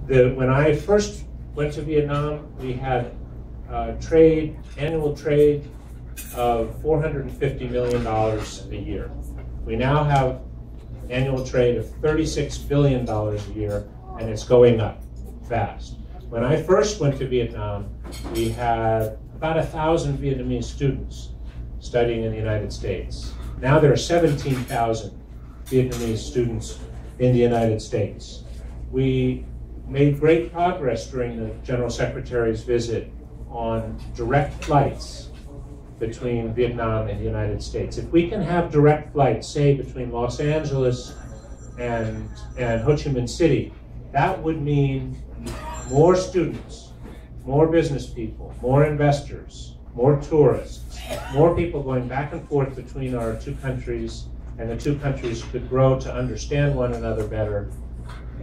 When I first went to Vietnam, we had annual trade of $450 million a year. We now have annual trade of $36 billion a year, and it's going up fast. When I first went to Vietnam, we had about 1,000 Vietnamese students studying in the United States. Now there are 17,000 Vietnamese students in the United States. We made great progress during the General Secretary's visit on direct flights between Vietnam and the United States. If we can have direct flights, say, between Los Angeles and Ho Chi Minh City, that would mean more students, more business people, more investors, more tourists, more people going back and forth between our two countries, and the two countries could grow to understand one another better,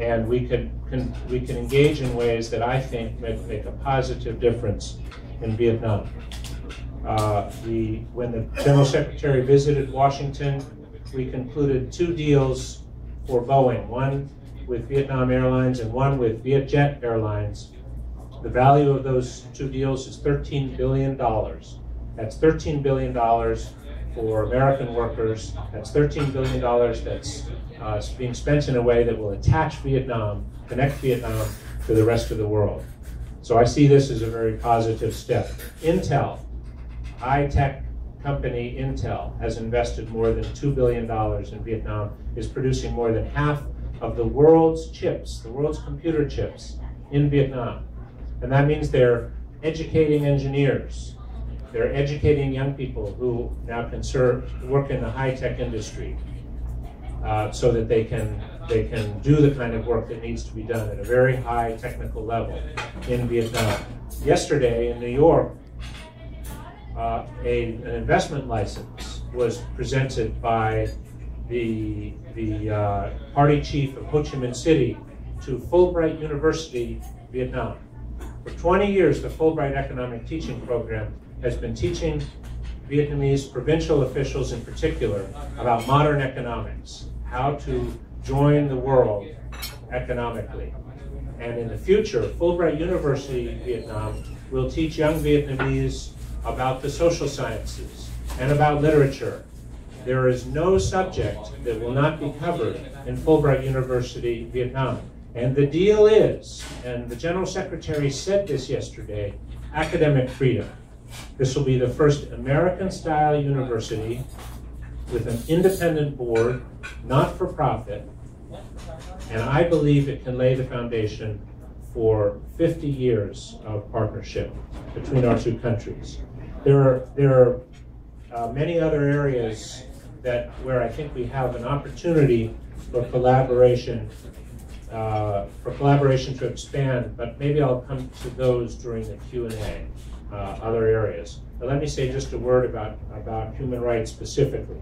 and we can engage in ways that I think make a positive difference in Vietnam. When the General Secretary visited Washington, we concluded 2 deals for Boeing, one with Vietnam Airlines and one with Vietjet Airlines. The value of those 2 deals is $13 billion. That's $13 billion for American workers. That's $13 billion that's being spent in a way that will attach Vietnam, connect Vietnam to the rest of the world. So I see this as a very positive step. Intel, high-tech company Intel, has invested more than $2 billion in Vietnam, is producing more than half of the world's chips, the world's computer chips, in Vietnam. And that means they're educating engineers. They're educating young people who now can work in the high-tech industry so that they can do the kind of work that needs to be done at a very high technical level in Vietnam. Yesterday in New York, an investment license was presented by the party chief of Ho Chi Minh City to Fulbright University, Vietnam. For 20 years, the Fulbright Economic Teaching Program has been teaching Vietnamese provincial officials in particular about modern economics, how to join the world economically. And in the future, Fulbright University, Vietnam, will teach young Vietnamese about the social sciences and about literature. There is no subject that will not be covered in Fulbright University, Vietnam. And the deal is, and the General Secretary said this yesterday, academic freedom. This will be the first American-style university with an independent board, not for profit, and I believe it can lay the foundation for 50 years of partnership between our two countries. There are many other areas where I think we have an opportunity for collaboration to expand, but maybe I'll come to those during the Q&A, other areas. But let me say just a word about human rights specifically.